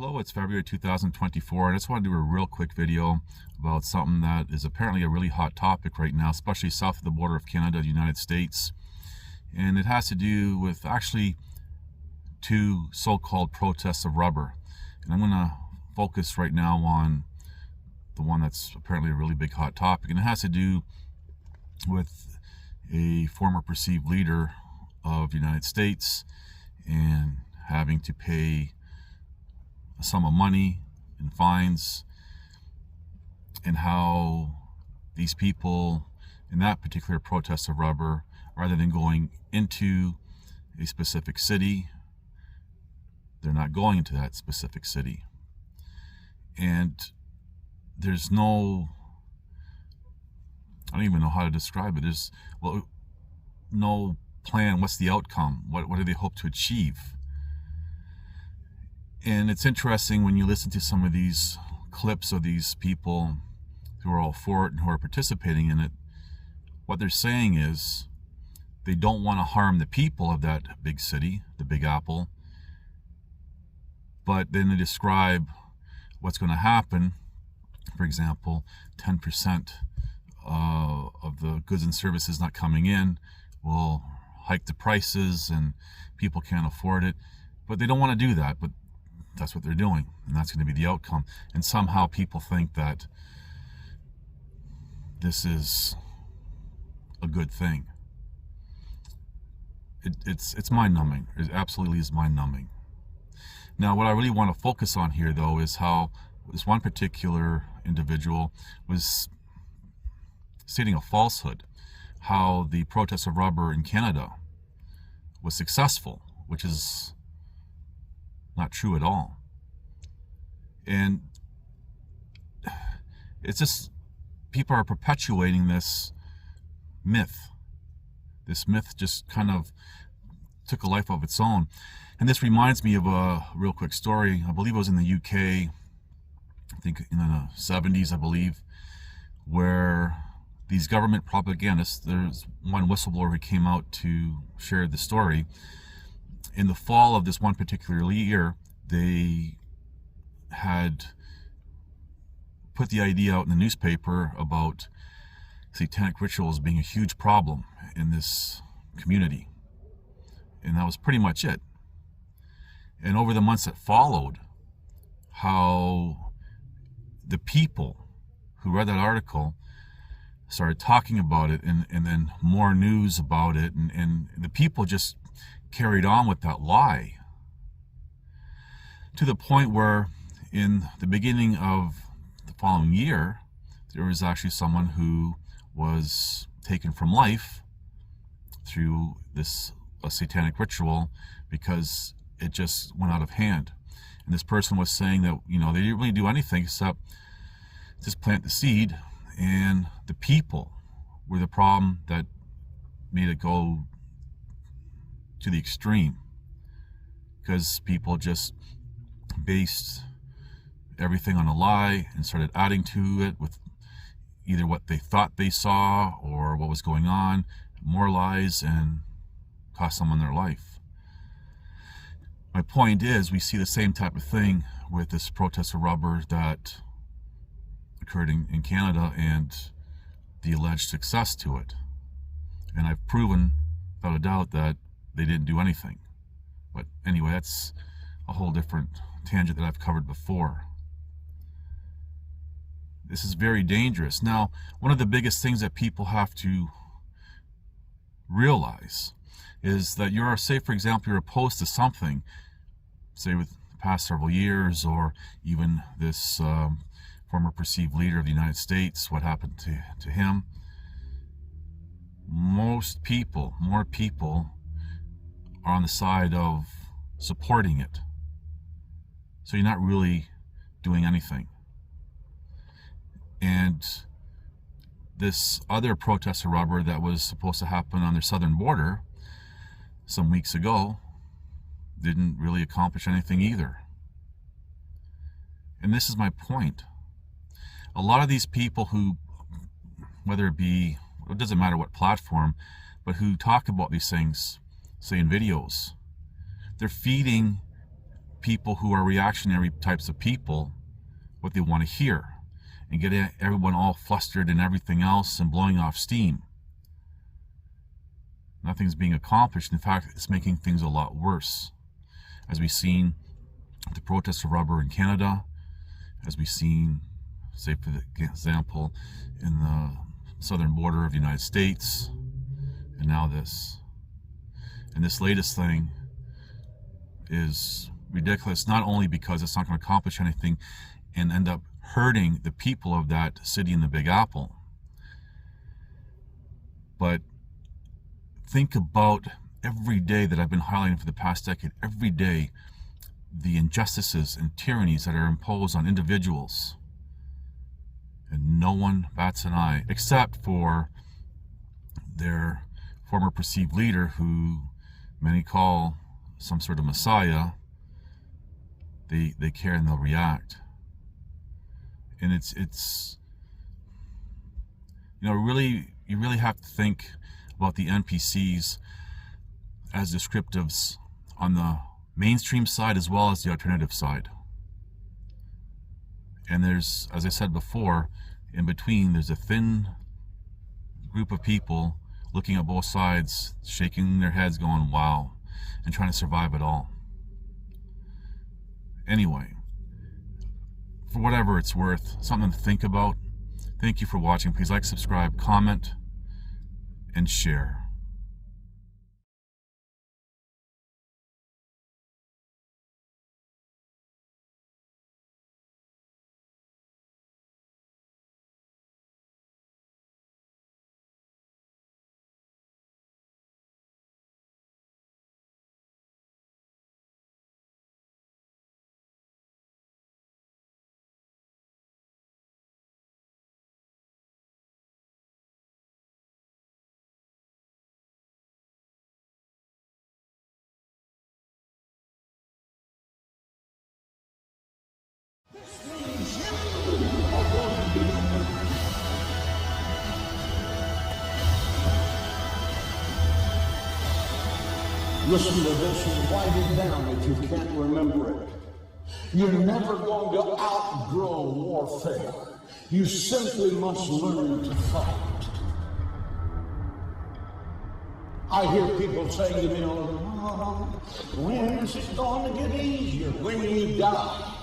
Hello, it's February 2024, and I just want to do a real quick video about something that is apparently a really hot topic right now, especially south of the border of Canada, the United States. And it has to do with actually two so-called protests of rubber. And I'm going to focus right now on the one that's apparently a really big hot topic, and it has to do with a former perceived leader of the United States and having to pay a sum of money in fines, and how these people in that particular protest of rubber, rather than going into a specific city, they're not going into that specific city. And there's no, I don't even know how to describe it. There's no plan. What's the outcome? What do they hope to achieve? And it's interesting when you listen to some of these clips of these people who are all for it and who are participating in it. What they're saying is they don't want to harm the people of that big city, the Big Apple, but then they describe what's going to happen. For example, 10% of the goods and services not coming in will hike the prices and people can't afford it. But they don't want to do that, but that's what they're doing, and that's going to be the outcome. And somehow people think that this is a good thing. It's mind-numbing. It absolutely is mind-numbing. Now, what I really want to focus on here, though, is how this one particular individual was stating a falsehood, how the protest of rubber in Canada was successful, which is not true at all. And it's just, people are perpetuating this myth. This myth just kind of took a life of its own. And this reminds me of a real quick story. I believe it was in the UK, I think in the 70s, I believe, where these government propagandists, there's one whistleblower who came out to share the story. In the fall of this one particular year, they had put the idea out in the newspaper about satanic rituals being a huge problem in this community. And that was pretty much it. And over the months that followed, how the people who read that article started talking about it, and then more news about it, and the people just carried on with that lie, to the point where in the beginning of the following year, there was actually someone who was taken from life through this satanic ritual because it just went out of hand. And this person was saying that, they didn't really do anything except just plant the seed, and the people were the problem that made it go to the extreme, because people just based everything on a lie and started adding to it with either what they thought they saw or what was going on, more lies, and cost someone their life. My point is, we see the same type of thing with this protest of rubber that occurred in Canada and the alleged success to it. And I've proven without a doubt that they didn't do anything. But anyway, that's a whole different tangent that I've covered before. This is very dangerous. Now, one of the biggest things that people have to realize is that you're, say for example, you're opposed to something, say with the past several years, or even this former perceived leader of the United States, what happened to him. More people are on the side of supporting it. So you're not really doing anything. And this other protest of rubber that was supposed to happen on their southern border some weeks ago didn't really accomplish anything either. And this is my point. A lot of these people who, whether it be, it doesn't matter what platform, but who talk about these things, say in videos, they're feeding people who are reactionary types of people what they want to hear, and get everyone all flustered and everything else and blowing off steam. Nothing's being accomplished. In fact, it's making things a lot worse. As we've seen the protests of rubber in Canada, as we've seen, say for example, in the southern border of the United States, and now this. And this latest thing is ridiculous, not only because it's not going to accomplish anything and end up hurting the people of that city in the Big Apple, but think about every day that I've been highlighting for the past decade, every day, the injustices and tyrannies that are imposed on individuals. And no one bats an eye, except for their former perceived leader, who many call some sort of messiah. They care and they'll react. And it's you really have to think about the NPCs as descriptives on the mainstream side as well as the alternative side. And there's, as I said before, in between there's a thin group of people looking at both sides, shaking their heads going, wow, and trying to survive it all. Anyway, for whatever it's worth, something to think about. Thank you for watching. Please like, subscribe, comment, and share. Listen to this and write it down if you can't remember it. You're never going to outgrow warfare. You simply must learn to fight. I hear people saying to me, oh, when is it going to get easier? When you die.